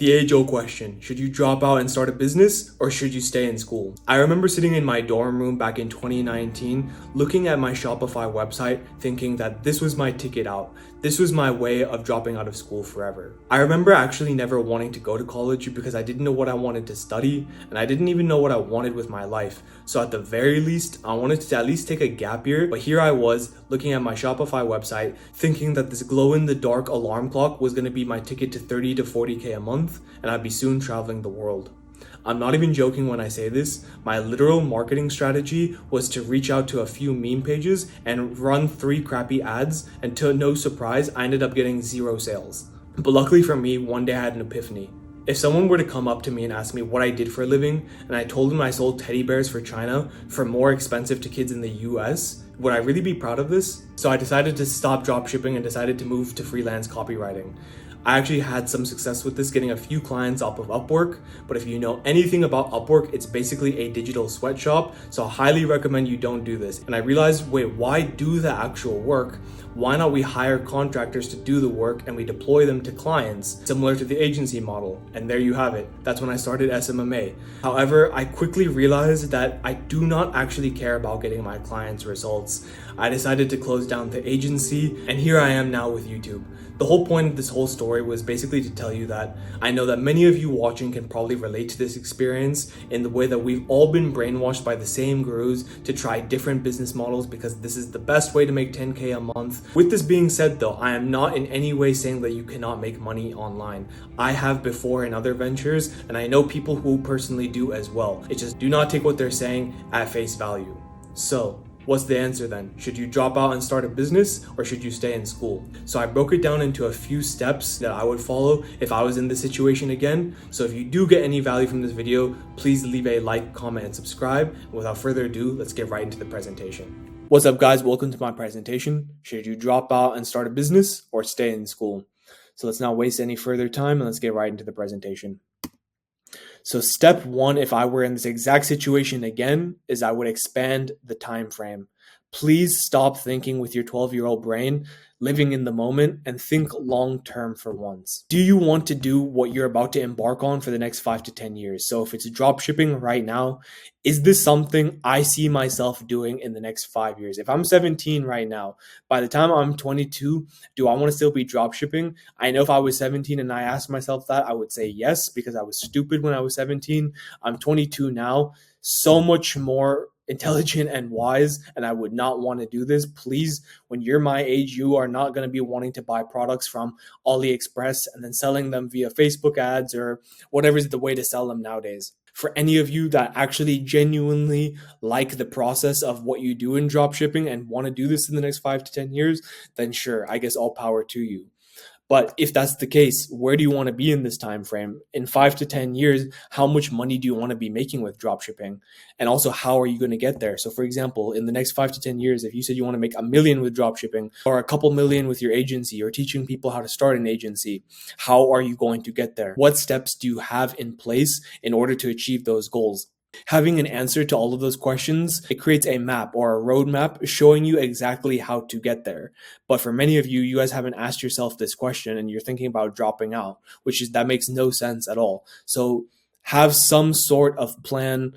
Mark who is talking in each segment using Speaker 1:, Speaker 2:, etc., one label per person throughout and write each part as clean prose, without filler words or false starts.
Speaker 1: The age-old question, should you drop out and start a business or should you stay in school? I remember sitting in my dorm room back in 2019, looking at my Shopify website, thinking that this was my ticket out. This was my way of dropping out of school forever. I remember actually never wanting to go to college because I didn't know what I wanted to study and I didn't even know what I wanted with my life. So at the very least, I wanted to at least take a gap year, but here I was looking at my Shopify website, thinking that this glow-in-the-dark alarm clock was going to be my ticket to 30 to 40K a month and I'd be soon traveling the world. I'm not even joking when I say this. My literal marketing strategy was to reach out to a few meme pages and run 3 crappy ads, and to no surprise, I ended up getting 0 sales. But luckily for me, one day I had an epiphany. If someone were to come up to me and ask me what I did for a living, and I told them I sold teddy bears for China for more expensive to kids in the US, would I really be proud of this? So I decided to stop dropshipping and decided to move to freelance copywriting. I actually had some success with this, getting a few clients off of Upwork, but if you know anything about Upwork, it's basically a digital sweatshop, so I highly recommend you don't do this. And I realized, wait, why do the actual work? Why not we hire contractors to do the work and we deploy them to clients, similar to the agency model? And there you have it. That's when I started SMMA. However, I quickly realized that I do not actually care about getting my clients results. I decided to close down the agency, and here I am now with YouTube. The whole point of this whole story was basically to tell you that I know that many of you watching can probably relate to this experience in the way that we've all been brainwashed by the same gurus to try different business models because this is the best way to make 10K a month. With this being said though, I am not in any way saying that you cannot make money online. I have before in other ventures, and I know people who personally do as well. It's just do not take what they're saying at face value. So, what's the answer then? Should you drop out and start a business or should you stay in school? So I broke it down into a few steps that I would follow if I was in this situation again. So if you do get any value from this video, please leave a like, comment, and subscribe. And without further ado, let's get right into the presentation. What's up guys, welcome to my presentation. Should you drop out and start a business or stay in school? So let's not waste any further time and let's get right into the presentation. So step 1, if I were in this exact situation again, is I would expand the time frame. Please stop thinking with your 12-year-old brain, living in the moment, and think long-term for once. Do you want to do what you're about to embark on for the next 5 to 10 years? So if it's drop shipping right now, is this something I see myself doing in the next 5 years? If I'm 17 right now, by the time I'm 22, do I want to still be drop shipping? I know if I was 17 and I asked myself that, I would say yes, because I was stupid when I was 17. I'm 22 now, so much more intelligent and wise, and I would not want to do this. Please, when you're my age, you are not going to be wanting to buy products from AliExpress and then selling them via Facebook ads or whatever is the way to sell them nowadays. For any of you that actually genuinely like the process of what you do in dropshipping and want to do this in the next 5 to 10 years, then sure, I guess all power to you. But if that's the case, where do you want to be in this time frame? In 5 to 10 years, how much money do you want to be making with dropshipping? And also, how are you going to get there? So for example, in the next 5 to 10 years, if you said you want to make $1 million with dropshipping or a couple million with your agency or teaching people how to start an agency, how are you going to get there? What steps do you have in place in order to achieve those goals? Having an answer to all of those questions, it creates a map or a roadmap showing you exactly how to get there. But for many of you, you guys haven't asked yourself this question and you're thinking about dropping out, that makes no sense at all. So have some sort of plan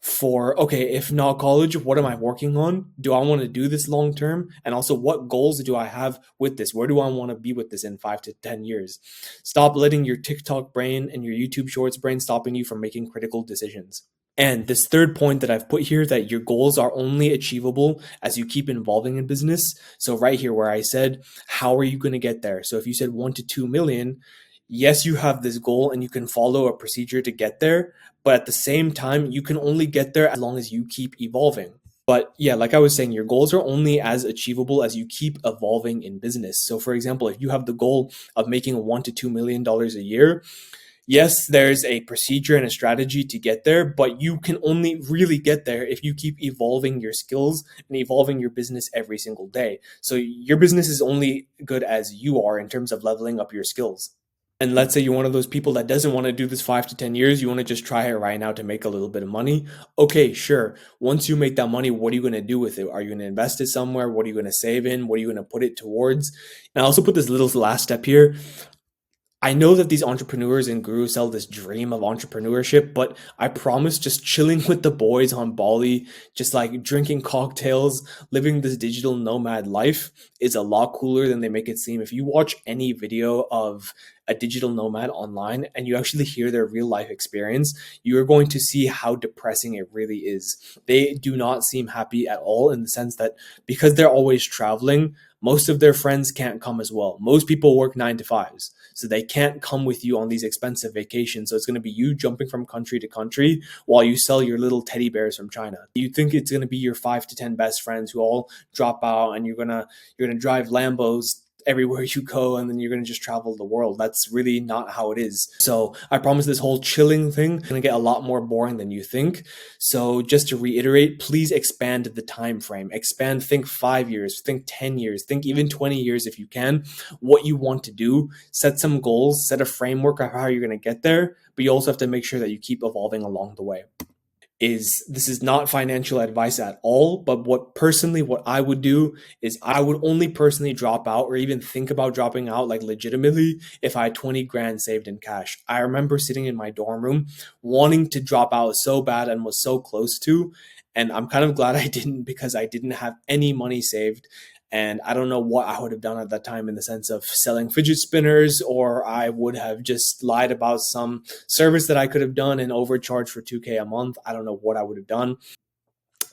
Speaker 1: for, okay, if not college, what am I working on? Do I want to do this long term? And also, what goals do I have with this? Where do I want to be with this in 5 to 10 years? Stop letting your TikTok brain and your YouTube Shorts brain stopping you from making critical decisions. And this third point that I've put here, that your goals are only achievable as you keep involving in business. So right here where I said, how are you going to get there? So if you said 1 to 2 million, yes, you have this goal and you can follow a procedure to get there. But at the same time, you can only get there as long as you keep evolving. But yeah, like I was saying, your goals are only as achievable as you keep evolving in business. So for example, if you have the goal of making $1 to $2 million a year, yes, there's a procedure and a strategy to get there, but you can only really get there if you keep evolving your skills and evolving your business every single day. So your business is only good as you are in terms of leveling up your skills. And let's say you're one of those people that doesn't want to do this 5 to 10 years. You want to just try it right now to make a little bit of money. Okay, sure. Once you make that money, what are you going to do with it? Are you going to invest it somewhere? What are you going to save in? What are you going to put it towards? And I also put this little last step here. I know that these entrepreneurs and gurus sell this dream of entrepreneurship, but I promise just chilling with the boys on Bali, just like drinking cocktails, living this digital nomad life is a lot cooler than they make it seem. If you watch any video of a digital nomad online and you actually hear their real life experience, you're going to see how depressing it really is. They do not seem happy at all, in the sense that because they're always traveling, most of their friends can't come as well. Most people work 9 to 5s, so they can't come with you on these expensive vacations. So it's going to be you jumping from country to country while you sell your little teddy bears from China. You think it's going to be your 5 to 10 best friends who all drop out, and you're gonna drive Lambos everywhere you go, and then you're going to just travel the world. That's really not how it is. So I promise this whole chilling thing is going to get a lot more boring than you think. So just to reiterate, please expand the time frame. Expand, think 5 years, think 10 years, think even 20 years if you can, what you want to do. Set some goals, set a framework of how you're going to get there, but you also have to make sure that you keep evolving along the way. This is not financial advice at all, but what I would do is I would only personally drop out or even think about dropping out like legitimately if I had 20 grand saved in cash. I remember sitting in my dorm room wanting to drop out so bad and was so close to, and I'm kind of glad I didn't, because I didn't have any money saved. And I don't know what I would have done at that time, in the sense of selling fidget spinners, or I would have just lied about some service that I could have done and overcharged for 2K a month. I don't know what I would have done.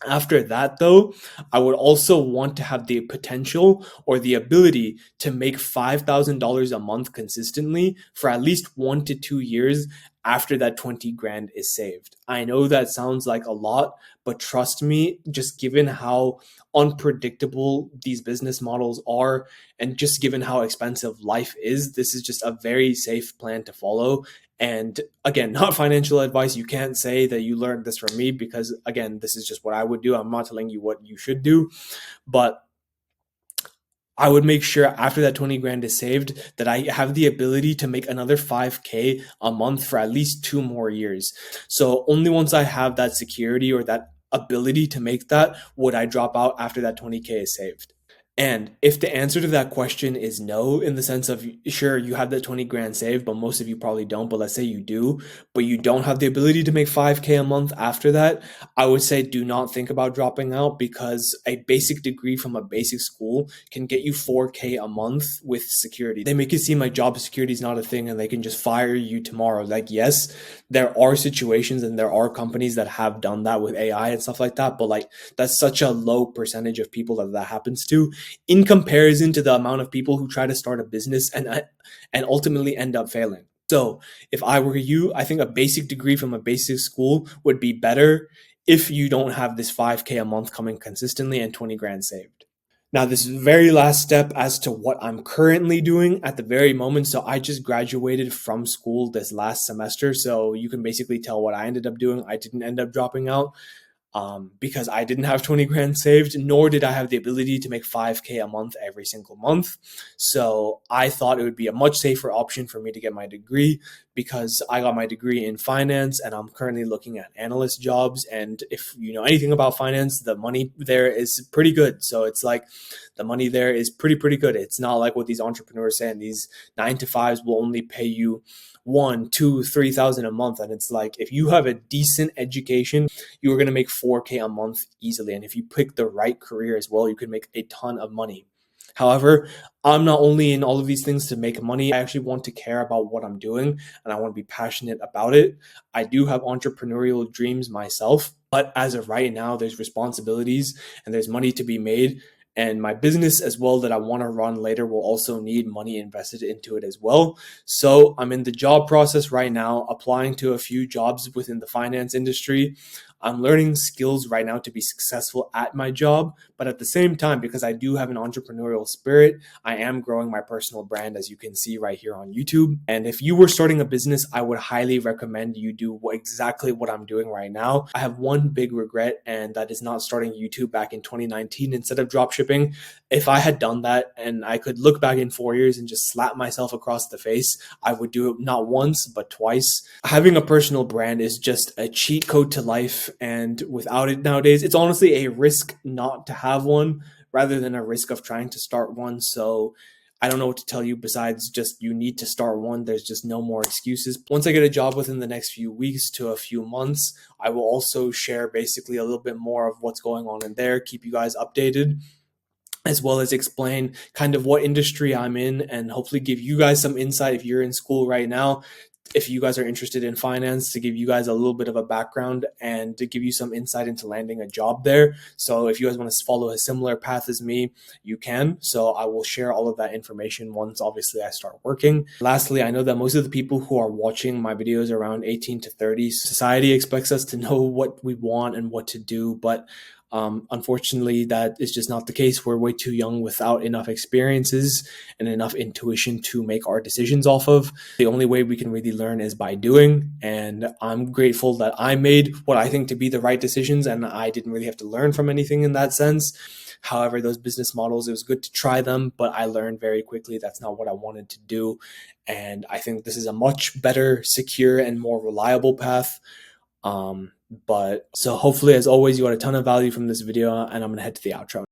Speaker 1: After that, though, I would also want to have the potential or the ability to make $5,000 a month consistently for at least 1 to 2 years after that 20 grand is saved. I know that sounds like a lot, but trust me, just given how unpredictable these business models are, and just given how expensive life is, this is just a very safe plan to follow. And again, not financial advice. You can't say that you learned this from me, because again, this is just what I would do. I'm not telling you what you should do, but I would make sure after that 20 grand is saved that I have the ability to make another 5K a month for at least 2 more years. So only once I have that security or that ability to make that would I drop out after that 20K is saved. And if the answer to that question is no, in the sense of sure, you have that 20 grand saved, but most of you probably don't, but let's say you do, but you don't have the ability to make 5K a month after that, I would say do not think about dropping out, because a basic degree from a basic school can get you 4K a month with security. They make it seem like job security is not a thing and they can just fire you tomorrow. Like, yes, there are situations and there are companies that have done that with AI and stuff like that, but like that's such a low percentage of people that happens to, in comparison to the amount of people who try to start a business and ultimately end up failing. So if I were you, I think a basic degree from a basic school would be better if you don't have this 5K a month coming consistently and 20 grand saved. Now, this very last step as to what I'm currently doing at the very moment. So I just graduated from school this last semester. So you can basically tell what I ended up doing. I didn't end up dropping out, because I didn't have 20 grand saved, nor did I have the ability to make 5K a month every single month. So I thought it would be a much safer option for me to get my degree, because I got my degree in finance and I'm currently looking at analyst jobs. And if you know anything about finance, the money there is pretty good. So it's like the money there is pretty good. It's not like what these entrepreneurs say, and these 9 to 5s will only pay you 1, 2, 3,000 a month. And it's like, if you have a decent education, you are going to make 4K a month easily. And if you pick the right career as well, you can make a ton of money. However, I'm not only in all of these things to make money, I actually want to care about what I'm doing and I want to be passionate about it. I do have entrepreneurial dreams myself, but as of right now, there's responsibilities and there's money to be made. And my business as well that I want to run later will also need money invested into it as well. So I'm in the job process right now, applying to a few jobs within the finance industry. I'm learning skills right now to be successful at my job. But at the same time, because I do have an entrepreneurial spirit, I am growing my personal brand, as you can see right here on YouTube. And if you were starting a business, I would highly recommend you do exactly what I'm doing right now. I have one big regret, and that is not starting YouTube back in 2019 instead of dropshipping. If I had done that and I could look back in 4 years and just slap myself across the face, I would do it not once, but twice. Having a personal brand is just a cheat code to life. And without it nowadays, it's honestly a risk not to have one rather than a risk of trying to start one. So I don't know what to tell you besides just you need to start one. There's just no more excuses. Once I get a job within the next few weeks to a few months, I will also share basically a little bit more of what's going on in there, keep you guys updated, as well as explain kind of what industry I'm in and hopefully give you guys some insight if you're in school right now. If you guys are interested in finance, to give you guys a little bit of a background and to give you some insight into landing a job there. So if you guys want to follow a similar path as me, you can. So I will share all of that information once obviously I start working. Lastly, I know that most of the people who are watching my videos around 18 to 30, society expects us to know what we want and what to do, but unfortunately, that is just not the case. We're way too young without enough experiences and enough intuition to make our decisions off of. The only way we can really learn is by doing. And I'm grateful that I made what I think to be the right decisions and I didn't really have to learn from anything in that sense. However, those business models, it was good to try them, but I learned very quickly that's not what I wanted to do. And I think this is a much better, secure, and more reliable path. But so hopefully, as always, you got a ton of value from this video, and I'm gonna head to the outro.